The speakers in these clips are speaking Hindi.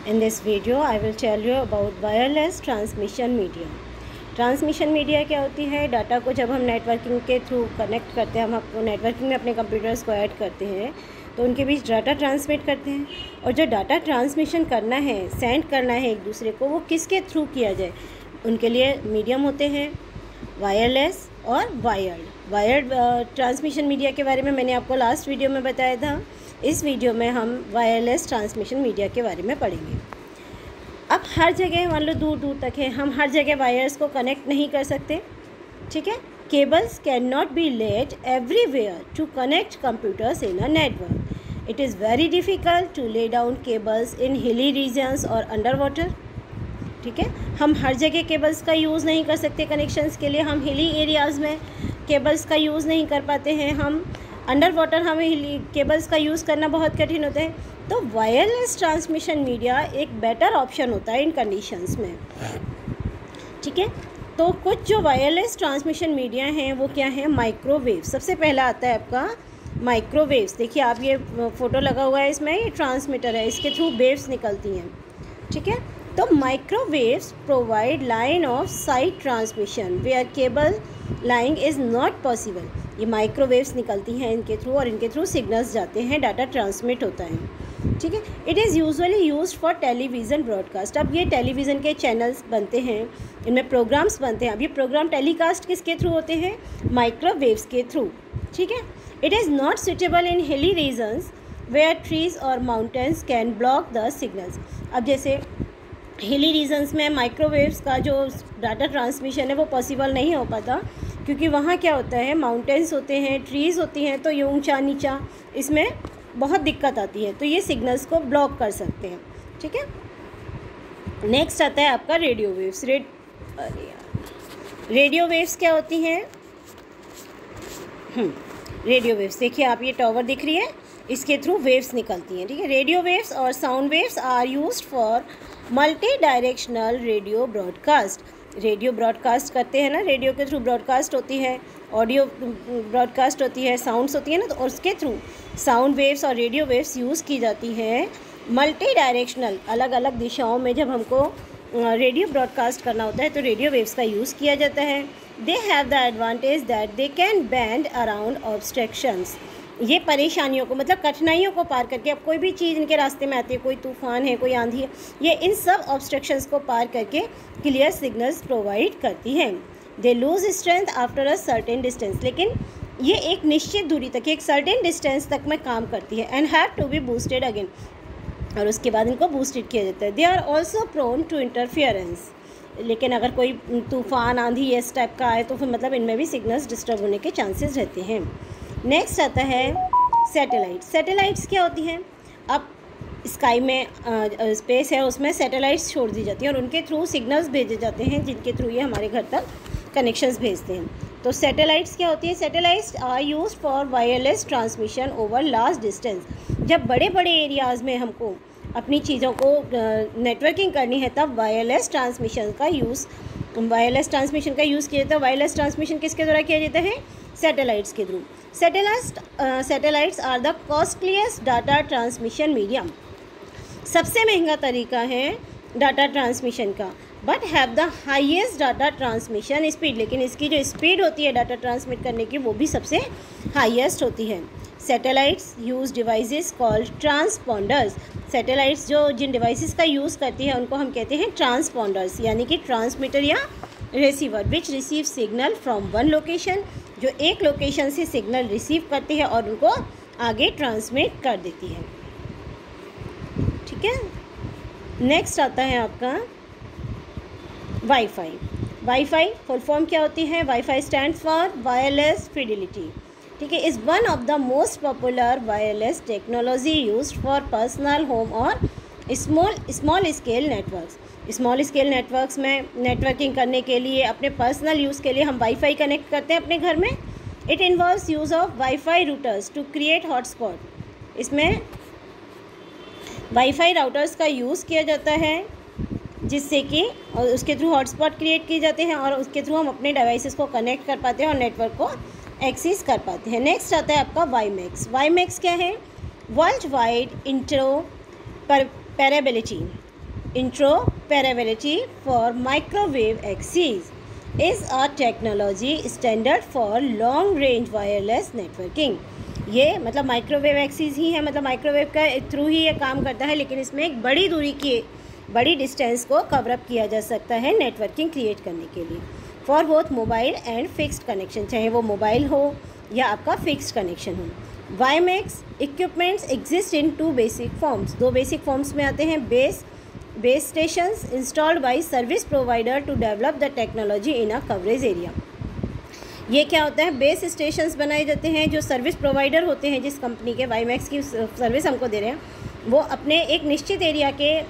In this video, I will tell you about wireless transmission media. Transmission media क्या होती है? डाटा को जब हम नेटवर्किंग के थ्रू कनेक्ट करते हैं, हम अपने नेटवर्किंग में अपने कंप्यूटर्स को ऐड करते हैं तो उनके बीच डाटा ट्रांसमिट करते हैं। और जो डाटा ट्रांसमिशन करना है, सेंड करना है एक दूसरे को, वो किसके थ्रू किया जाए, उनके लिए मीडियम होते हैं वायरलेस और वायर्ड ट्रांसमिशन मीडिया के बारे में मैंने आपको लास्ट वीडियो में बताया था। इस वीडियो में हम वायरलेस ट्रांसमिशन मीडिया के बारे में पढ़ेंगे। अब हर जगह मान लो दूर दूर तक है, हम हर जगह वायर्स को कनेक्ट नहीं कर सकते, ठीक है। Cables can not be laid everywhere to connect computers in a network. It is very difficult to lay down cables in hilly regions और अंडर वाटर, ठीक है। हम हर जगह केबल्स का यूज़ नहीं कर सकते कनेक्शंस के लिए। हम हिली एरियाज़ में केबल्स का यूज़ नहीं कर पाते हैं। हम अंडर वाटर हमें केबल्स का यूज़ करना बहुत कठिन होता है। तो वायरलेस ट्रांसमिशन मीडिया एक बेटर ऑप्शन होता है इन कंडीशंस में, ठीक है। तो कुछ जो वायरलेस ट्रांसमिशन मीडिया हैं वो क्या है? माइक्रोवेव। सबसे पहला आता है आपका माइक्रोवेव्स। देखिए आप, ये फ़ोटो लगा हुआ है, इसमें ये ट्रांसमीटर है, इसके थ्रू वेव्स निकलती हैं, ठीक है। तो microwaves provide line of sight transmission where cable laying is not possible. ये माइक्रोवेव्स निकलती हैं इनके थ्रू और इनके थ्रू सिग्नल्स जाते हैं, डाटा ट्रांसमिट होता है, ठीक है। It is usually used for television broadcast. अब ये टेलीविज़न के चैनल्स बनते हैं, इनमें प्रोग्राम्स बनते हैं। अब ये प्रोग्राम टेलीकास्ट किसके थ्रू होते हैं? माइक्रोवेव्स के थ्रू, ठीक है। It is not suitable in hilly regions where trees और mountains can block the signals. अब जैसे हिली रीजन्स में माइक्रोवेव्स का जो डाटा ट्रांसमिशन है वो पॉसिबल नहीं हो पाता, क्योंकि वहाँ क्या होता है, माउंटेन्स होते हैं, ट्रीज़ होती हैं, तो ये ऊंचा नीचा, इसमें बहुत दिक्कत आती है, तो ये सिग्नल्स को ब्लॉक कर सकते हैं, ठीक है। नेक्स्ट आता है आपका रेडियो वेव्स। रेडियो वेव्स क्या होती हैं? रेडियो वेव्स, देखिए आप, ये टावर दिख रही है, इसके थ्रू वेव्स निकलती हैं, ठीक है। रेडियो वेव्स और sound waves are used for multi directional radio broadcast. Radio broadcast करते हैं ना, रेडियो के थ्रू ब्रॉडकास्ट होती है, ऑडियो ब्रॉडकास्ट होती है, साउंड्स होती है ना, तो उसके थ्रू साउंड वेव्स और रेडियो वेव्स यूज़ की जाती हैं मल्टी डायरेक्शनल, अलग अलग दिशाओं में। जब हमको रेडियो ब्रॉडकास्ट करना होता है तो रेडियो वेव्स का यूज़ किया जाता है। They have the advantage that they can bend around obstructions. ये परेशानियों को, मतलब कठिनाइयों को पार करके, अब कोई भी चीज़ इनके रास्ते में आती है, कोई तूफ़ान है, कोई आंधी है, ये इन सब ऑब्स्ट्रक्शंस को पार करके क्लियर सिग्नल्स प्रोवाइड करती हैं। They lose strength after a certain distance, लेकिन ये एक निश्चित दूरी तक, एक सर्टेन डिस्टेंस तक में काम करती है। And have to be boosted again, और उसके बाद इनको बूस्टेड किया जाता है। They are also prone to interference, लेकिन अगर कोई तूफ़ान आंधी इस टाइप का आए तो फिर मतलब इनमें भी सिग्नल्स डिस्टर्ब होने के चांसेस रहते हैं। नेक्स्ट आता है सैटेलाइट। सैटेलाइट्स क्या होती हैं? अब स्काई में स्पेस है, उसमें सैटेलाइट्स छोड़ दी जाती हैं और उनके थ्रू सिग्नल्स भेजे जाते हैं, जिनके थ्रू ये हमारे घर तक कनेक्शंस भेजते हैं। तो सैटेलाइट्स क्या होती है? Satellites are used for wireless transmission over large distance. जब बड़े बड़े एरियाज़ में हमको अपनी चीज़ों को नेटवर्किंग करनी है, तब वायरलेस ट्रांसमिशन का यूज़ किया जाता है। वायरलेस ट्रांसमिशन किसके द्वारा किया जाता है? सैटेलाइट्स के through. Satellites are the costliest data transmission medium. सबसे महंगा तरीका है डाटा ट्रांसमिशन का, but have the highest data transmission speed. लेकिन इसकी जो स्पीड होती है डाटा ट्रांसमिट करने की, वो भी सबसे हाईएस्ट होती है। Satellites use devices called transponders. Satellites जो जिन डिवाइसेस का यूज़ करती है उनको हम कहते हैं ट्रांसपॉन्डर्स, यानी कि ट्रांसमीटर या receiver, which receive signal from one location, जो एक लोकेशन से सिग्नल रिसीव करती है और उनको आगे ट्रांसमिट कर देती है, ठीक है। नेक्स्ट आता है आपका वाईफाई। वाईफाई फुल फॉर्म क्या होती है? Wifi stands for wireless fidelity, ठीक है। Is one of the most popular wireless technology used for personal, home और small scale networks. Small scale networks में नेटवर्किंग करने के लिए, अपने पर्सनल यूज़ के लिए हम वाईफाई कनेक्ट करते हैं अपने घर में। It involves use of WiFi routers to create hotspot. इसमें वाईफाई राउटर्स का यूज़ किया जाता है, जिससे कि और उसके थ्रू हॉटस्पॉट क्रिएट किए जाते हैं और उसके थ्रू हम अपने डिवाइसेस को कनेक्ट कर पाते हैं और नेटवर्क को एक्सेस कर पाते हैं। नेक्स्ट आता है आपका वाईमैक्स। वाईमैक्स क्या है? World wide interoperability. interoperability for microwave access is a technology standard for long range wireless networking। ये मतलब माइक्रोवेव एक्सिस ही है, मतलब माइक्रोवेव का थ्रू ही ये काम करता है, लेकिन इसमें एक बड़ी दूरी की बड़ी डिस्टेंस को कवर अप किया जा सकता है नेटवर्किंग क्रिएट करने के लिए, for both mobile and fixed connection, चाहे वो मोबाइल हो या आपका फिक्स्ड कनेक्शन हो। WiMAX equipments exist in 2 basic forms, 2 basic forms में आते हैं। Base stations installed by service provider to develop the technology in a coverage area. ये क्या होता है, बेस स्टेशंस बनाए जाते हैं जो सर्विस प्रोवाइडर होते हैं, जिस कंपनी के वाईमैक्स की सर्विस हमको दे रहे हैं, वो अपने एक निश्चित एरिया के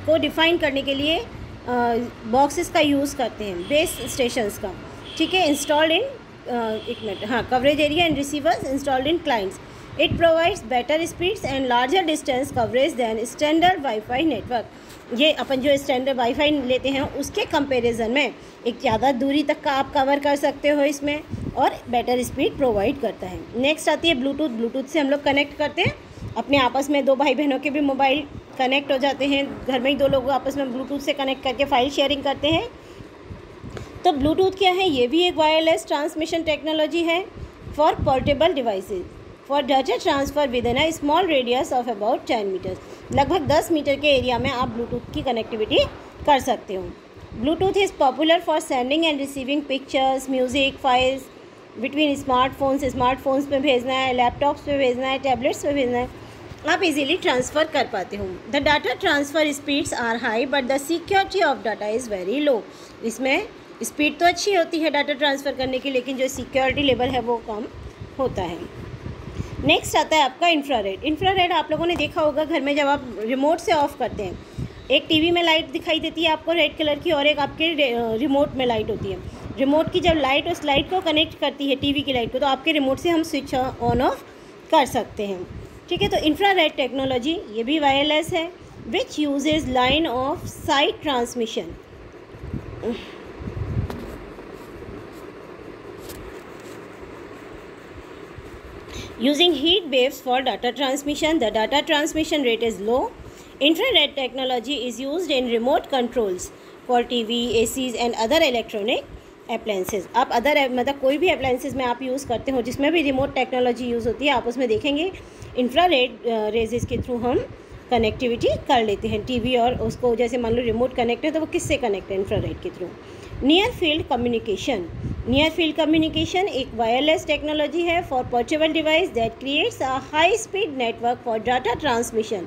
को डिफ़ाइन करने के लिए बॉक्सेस का यूज़ करते हैं, बेस स्टेशंस का, ठीक है। इंस्टॉल्ड इन एक मिनट, हाँ, coverage area and receivers installed in clients. It provides better speeds and larger distance coverage than standard WiFi network. ये अपन जो स्टैंडर्ड वाईफाई लेते हैं उसके कंपैरिजन में एक ज़्यादा दूरी तक का आप कवर कर सकते हो इसमें, और बेटर स्पीड प्रोवाइड करता है। नेक्स्ट आती है ब्लूटूथ। ब्लूटूथ से हम लोग कनेक्ट करते हैं अपने आपस में, 2 भाई बहनों के भी मोबाइल कनेक्ट हो जाते हैं, घर में ही 2 लोग आपस में ब्लूटूथ से कनेक्ट करके फाइल शेयरिंग करते हैं। तो ब्लूटूथ क्या है, ये भी एक वायरलेस ट्रांसमिशन टेक्नोलॉजी है for portable devices for data transfer within a small radius of about 10 meters. लगभग 10 मीटर के एरिया में आप ब्लूटूथ की कनेक्टिविटी कर सकते हो। Bluetooth is popular for sending end receiving pictures, music, files between smartphones पे भेजना है, लैपटॉप्स पे भेजना है, टैबलेट्स पे भेजना है, आप इजीली ट्रांसफ़र कर पाते हो। The data transfer speeds are high but the security of data is very low. इसमें स्पीड तो अच्छी होती है डाटा ट्रांसफ़र करने की, लेकिन जो सिक्योरिटी लेवल है वो कम होता है। नेक्स्ट आता है आपका इंफ्रारेड। इंफ्रारेड आप लोगों ने देखा होगा घर में, जब आप रिमोट से ऑफ़ करते हैं, एक टीवी में लाइट दिखाई देती है आपको रेड कलर की, और एक आपके रिमोट में लाइट होती है। रिमोट की जब लाइट उस लाइट को कनेक्ट करती है टीवी की लाइट को, तो आपके रिमोट से हम स्विच ऑन ऑफ कर सकते हैं, ठीक है। तो इंफ्रारेड टेक्नोलॉजी ये भी वायरलेस है, which uses line of sight transmission. Using heat waves for data transmission, the data transmission rate is low. Infrared technology is used in remote controls for TV, ACs and other electronic appliances. आप मतलब कोई भी appliances में आप यूज़ करते हो जिसमें भी रिमोट टेक्नोलॉजी यूज़ होती है, आप उसमें देखेंगे इंफ्रारेड रेजेस के थ्रू हम कनेक्टिविटी कर लेते हैं टीवी, और उसको जैसे मान लो रिमोट कनेक्ट है तो वो किससे कनेक्ट है, इंफ्रारेड के through. Near field communication. Near field communication एक वायरलेस टेक्नोलॉजी है for portable device that creates a high speed network for data transmission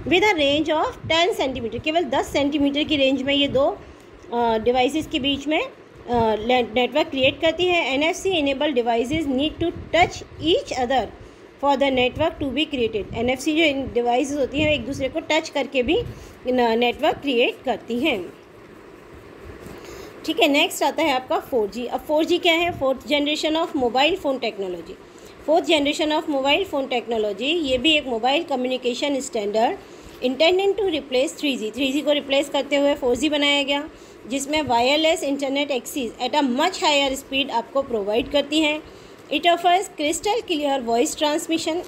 with a range of 10 centimetre. केवल 10 सेंटीमीटर की रेंज में ये 2 डिवाइसेस के बीच में नेटवर्क क्रिएट करती है। NFC enable devices need to touch each other for the network to be created. NFC जो डिवाइसेस होती हैं एक दूसरे को टच करके भी नेटवर्क क्रिएट करती हैं, ठीक है। नेक्स्ट आता है आपका 4G। अब 4G क्या है, 4th generation of mobile phone technology. 4th generation of mobile phone technology ये भी एक mobile communication standard intended to replace 3G। 3G को रिप्लेस करते हुए 4G बनाया गया, जिसमें wireless internet access at a much higher speed आपको प्रोवाइड करती हैं। It offers crystal clear voice transmission,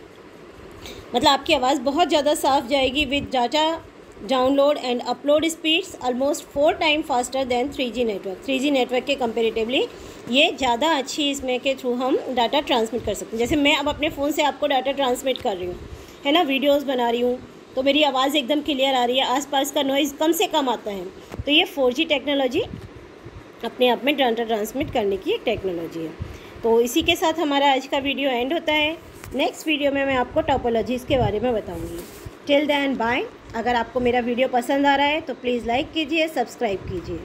मतलब आपकी आवाज़ बहुत ज़्यादा साफ जाएगी with data download and upload speeds almost 4 time faster than 3G network. 3G network के कंपेरेटिवली ये ज़्यादा अच्छी इसमें के थ्रू हम डाटा ट्रांसमिट कर सकते हैं। जैसे मैं अब अपने फ़ोन से आपको डाटा ट्रांसमिट कर रही हूँ, है ना, वीडियोस बना रही हूँ, तो मेरी आवाज़ एकदम क्लियर आ रही है, आसपास का नॉइज़ कम से कम आता है। तो ये 4G टेक्नोलॉजी अपने आप में डाटा ट्रांसमिट करने की एक टेक्नोलॉजी है। तो इसी के साथ हमारा आज का वीडियो एंड होता है। नेक्स्ट वीडियो में मैं आपको टोपोलॉजीज़ के बारे में बताऊँगी। Till then bye. अगर आपको मेरा वीडियो पसंद आ रहा है तो प्लीज़ लाइक कीजिए, सब्सक्राइब कीजिए।